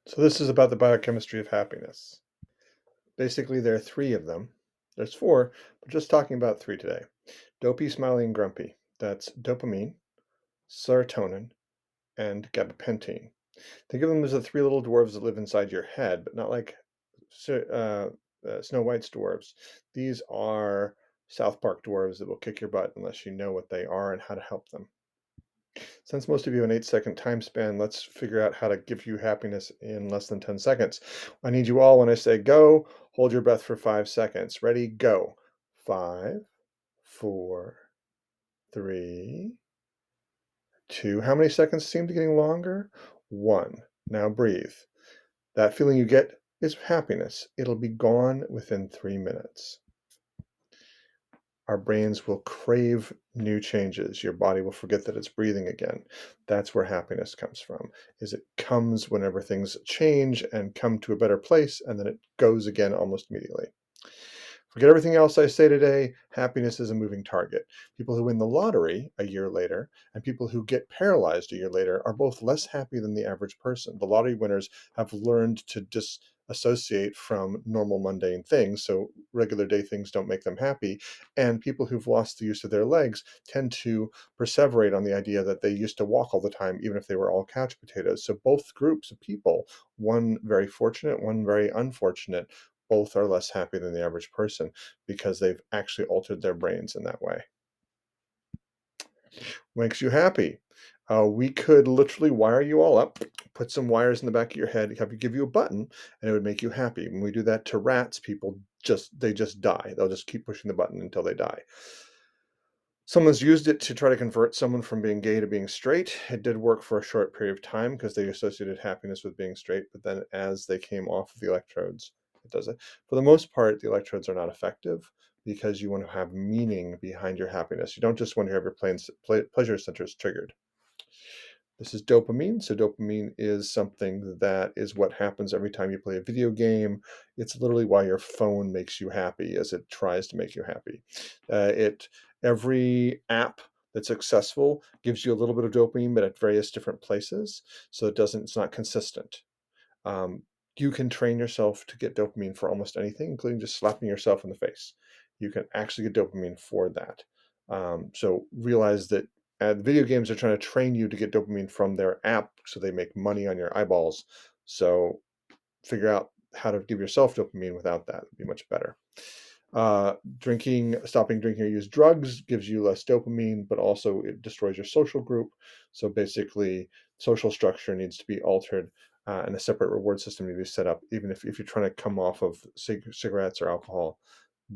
So this is about the biochemistry of happiness. Basically, there are three of them. There's four, but just talking about three today. Dopey, smiley, and grumpy. That's dopamine, serotonin, and gabapentin. Think of them as the three little dwarves that live inside your head, but not like Snow White's dwarves. These are South Park dwarves that will kick your butt unless you know what they are and how to help them. Since most of you have an 8-second time span, let's figure out how to give you happiness in less than 10 seconds. I need you all, when I say go, hold your breath for 5 seconds. Ready, go. 5, 4, 3, 2. How many seconds seem to be getting longer? 1. Now breathe. That feeling you get is happiness. It'll be gone within 3 minutes. Our brains will crave new changes. Your body will forget that it's breathing again. That's where happiness comes from, is it comes whenever things change and come to a better place, and then it goes again almost immediately. Forget everything else I say today. Happiness is a moving target. People who win the lottery a year later and people who get paralyzed a year later are both less happy than the average person. The lottery winners have learned to disassociate from normal mundane things, so regular day things don't make them happy. And people who've lost the use of their legs tend to perseverate on the idea that they used to walk all the time, even if they were all couch potatoes. So both groups of people, one very fortunate, one very unfortunate, both are less happy than the average person because they've actually altered their brains in that way. Makes you happy. We could literally wire you all up, put some wires in the back of your head, have you give you a button, and it would make you happy. When we do that to rats, people just die. They'll just keep pushing the button until they die. Someone's used it to try to convert someone from being gay to being straight. It did work for a short period of time because they associated happiness with being straight, but then as they came off of the electrodes, it doesn't. For the most part, the electrodes are not effective because you want to have meaning behind your happiness. You don't just want to have your pleasure centers triggered. This is dopamine. So dopamine is something that is what happens every time you play a video game. It's literally why your phone makes you happy, as it tries to make you happy. It Every app that's successful gives you a little bit of dopamine, but at various different places. So it's not consistent. Um, you can train yourself to get dopamine for almost anything, including just slapping yourself in the face. You can actually get dopamine for that. So realize that the video games are trying to train you to get dopamine from their app so they make money on your eyeballs. So figure out how to give yourself dopamine without that. It'd be much better. Stopping drinking or use drugs gives you less dopamine, but also it destroys your social group. So basically, social structure needs to be altered, and a separate reward system needs to be set up. Even if you're trying to come off of cigarettes or alcohol,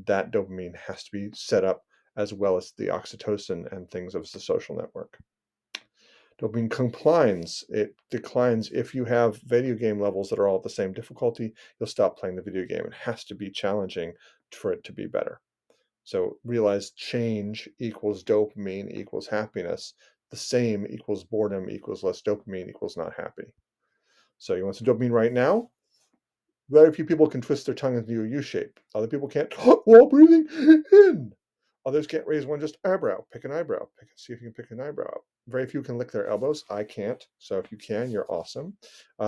that dopamine has to be set up as well as the oxytocin and things of the social network. Dopamine declines. It declines if you have video game levels that are all at the same difficulty. You'll stop playing the video game. It has to be challenging for it to be better. So realize change equals dopamine equals happiness. The same equals boredom equals less dopamine equals not happy. So you want some dopamine right now? Very few people can twist their tongue into a U shape. Other people can't while breathing in. Others can't raise one just eyebrow. Pick an eyebrow. See if you can pick an eyebrow up. Very few can lick their elbows. I can't. So if you can, you're awesome.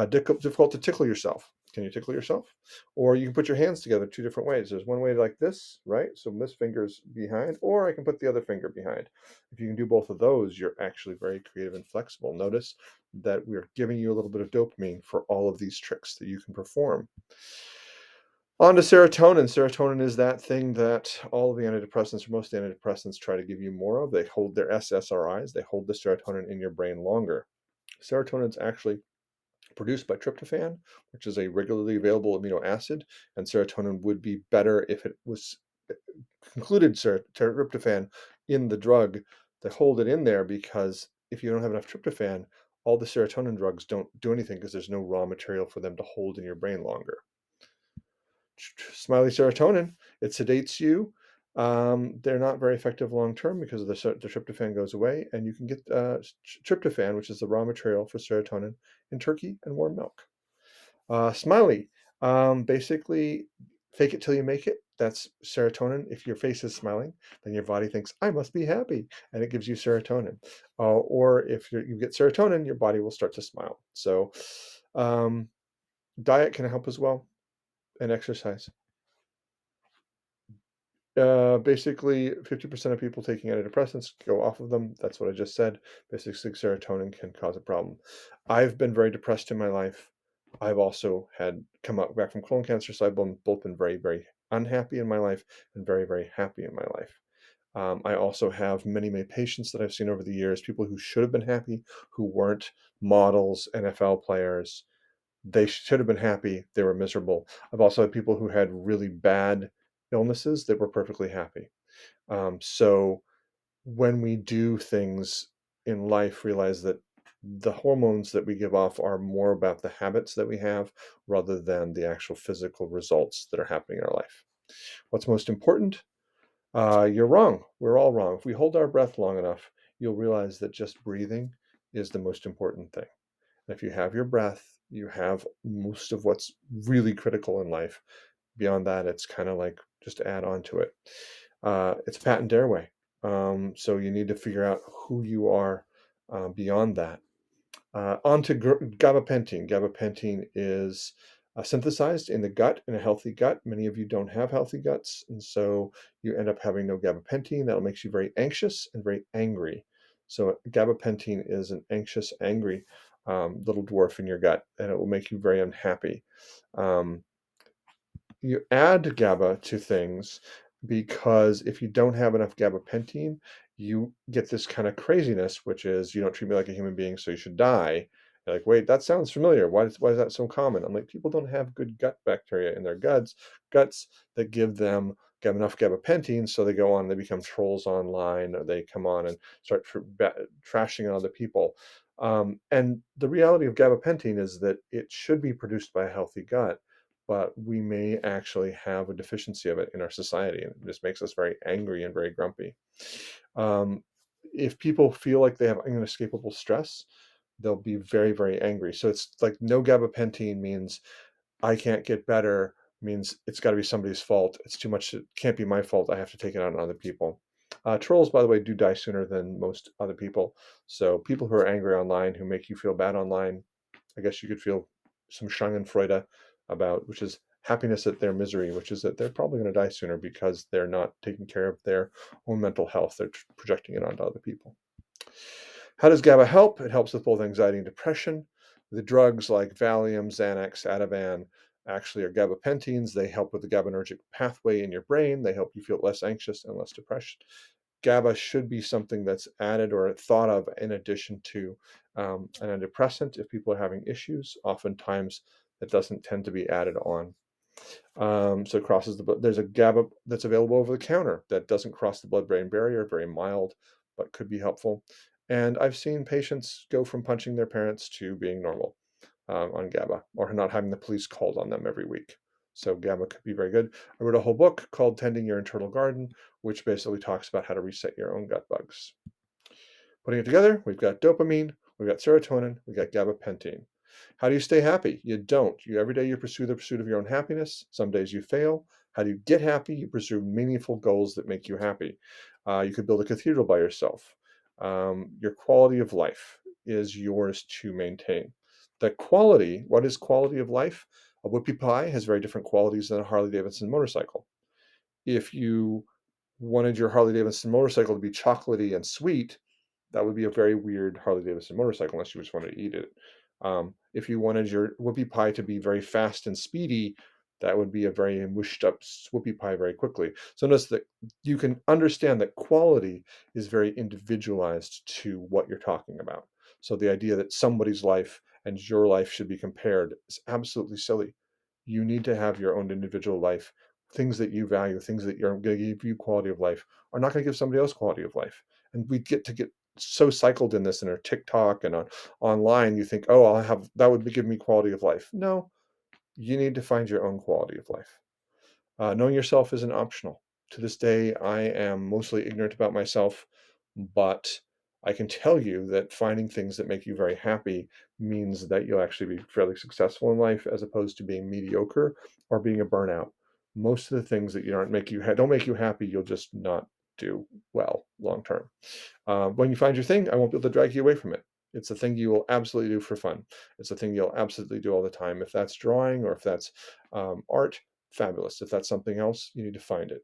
Difficult to tickle yourself. Can you tickle yourself? Or you can put your hands together two different ways. There's one way like this, right? So this finger's behind, or I can put the other finger behind. If you can do both of those, you're actually very creative and flexible. Notice that we're giving you a little bit of dopamine for all of these tricks that you can perform. On to serotonin. Serotonin is that thing that all of the antidepressants, or most antidepressants, try to give you more of. They hold their SSRIs, they hold the serotonin in your brain longer. Serotonin is actually produced by tryptophan, which is a regularly available amino acid, and serotonin would be better if it was included tryptophan in the drug to hold it in there, because if you don't have enough tryptophan, all the serotonin drugs don't do anything because there's no raw material for them to hold in your brain longer. Smiley serotonin, it sedates you. They're not very effective long term because of the tryptophan goes away, and you can get tryptophan, which is the raw material for serotonin, in turkey and warm milk. Smiley, basically, fake it till you make it. That's serotonin. If your face is smiling, then your body thinks, I must be happy, and it gives you serotonin. Or if you get serotonin, your body will start to smile. So, Diet can help as well, and exercise. Basically, 50% of people taking antidepressants go off of them. That's what I just said. Basically, serotonin can cause a problem. I've been very depressed in my life. I've also had come out back from colon cancer, so I've both been very, very unhappy in my life and very, very happy in my life. I also have many, many patients that I've seen over the years, people who should have been happy, who weren't models, NFL players. They should have been happy. They were miserable. I've also had people who had really bad illnesses that were perfectly happy. So when we do things in life, realize that the hormones that we give off are more about the habits that we have rather than the actual physical results that are happening in our life. What's most important? You're wrong. We're all wrong. If we hold our breath long enough, you'll realize that just breathing is the most important thing. If you have your breath, you have most of what's really critical in life. Beyond that, it's kind of like just add on to it. It's a patent airway. So you need to figure out who you are beyond that. On to gabapentin. Gabapentin is synthesized in the gut, in a healthy gut. Many of you don't have healthy guts, and so you end up having no gabapentin. That makes you very anxious and very angry. So gabapentin is an anxious, angry little dwarf in your gut, and it will make you very unhappy. Um, you add GABA to things because if you don't have enough gabapentin, you get this kind of craziness, which is you don't treat me like a human being, so you should die. You're like, wait, that sounds familiar. Why is that so common? I'm like, people don't have good gut bacteria in their guts that give them enough gabapentin, so they go on, they become trolls online, or they come on and start trashing on other people. And the reality of gabapentin is that it should be produced by a healthy gut, but we may actually have a deficiency of it in our society, and this makes us very angry and very grumpy. Um, if people feel like they have inescapable stress, they'll be very, very angry. So it's like no gabapentin means I can't get better, means it's got to be somebody's fault. It's too much. It can't be my fault. I have to take it out on other people. Trolls, by the way, do die sooner than most other people. So people who are angry online, who make you feel bad online, I guess you could feel some Schadenfreude about, which is happiness at their misery, which is that they're probably going to die sooner because they're not taking care of their own mental health. They're projecting it onto other people. How does GABA help? It helps with both anxiety and depression. The drugs like Valium, Xanax, Ativan actually are gabapentins. They help with the GABAergic pathway in your brain. They help you feel less anxious and less depressed. GABA should be something that's added or thought of in addition to an antidepressant if people are having issues. Oftentimes, it doesn't tend to be added on. So it crosses the blood. There's a GABA that's available over the counter that doesn't cross the blood-brain barrier, very mild, but could be helpful. And I've seen patients go from punching their parents to being normal on GABA or not having the police called on them every week. So GABA could be very good. I wrote a whole book called Tending Your Internal Garden, which basically talks about how to reset your own gut bugs. Putting it together, we've got dopamine, we've got serotonin, we've got gabapentin. How do you stay happy? You don't. Every day you pursue the pursuit of your own happiness. Some days you fail. How do you get happy? You pursue meaningful goals that make you happy. You could build a cathedral by yourself. Your quality of life is yours to maintain. The quality, what is quality of life? A whoopie pie has very different qualities than a Harley Davidson motorcycle. If you wanted your Harley Davidson motorcycle to be chocolatey and sweet, that would be a very weird Harley Davidson motorcycle unless you just wanted to eat it. If you wanted your whoopie pie to be very fast and speedy, that would be a very mushed up whoopie pie very quickly. So notice that you can understand that quality is very individualized to what you're talking about. So the idea that somebody's life and your life should be compared is absolutely silly. You need to have your own individual life. Things that you value, things that are going to give you quality of life, are not going to give somebody else quality of life. And we get so cycled in this in our TikTok and online. You think, oh, I'll have that would give me quality of life. No, you need to find your own quality of life. Knowing yourself isn't optional. To this day, I am mostly ignorant about myself, but I can tell you that finding things that make you very happy means that you'll actually be fairly successful in life, as opposed to being mediocre or being a burnout. Most of the things that you don't make you happy, you'll just not do well long term. When you find your thing, I won't be able to drag you away from it. It's a thing you will absolutely do for fun. It's a thing you'll absolutely do all the time. If that's drawing or if that's art, fabulous. If that's something else, you need to find it.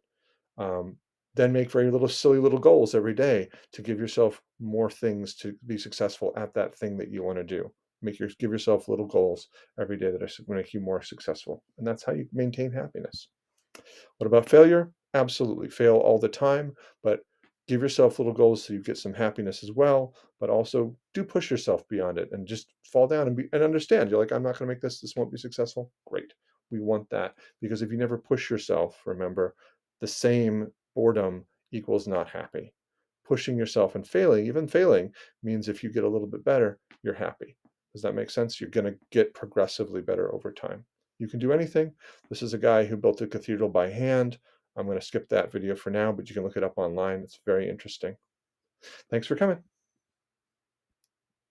Um, then make very little silly little goals every day to give yourself more things to be successful at that thing that you want to do. Give yourself little goals every day that are going to make you more successful, and that's how you maintain happiness. What about failure? Absolutely. Fail all the time, but give yourself little goals so you get some happiness as well, but also do push yourself beyond it and just fall down and understand. You're like, I'm not going to make this. This won't be successful. Great. We want that because if you never push yourself, remember, the same boredom equals not happy. Pushing yourself and failing, even failing, means if you get a little bit better, you're happy. Does that make sense? You're going to get progressively better over time. You can do anything. This is a guy who built a cathedral by hand. I'm going to skip that video for now, but you can look it up online. It's very interesting. Thanks for coming.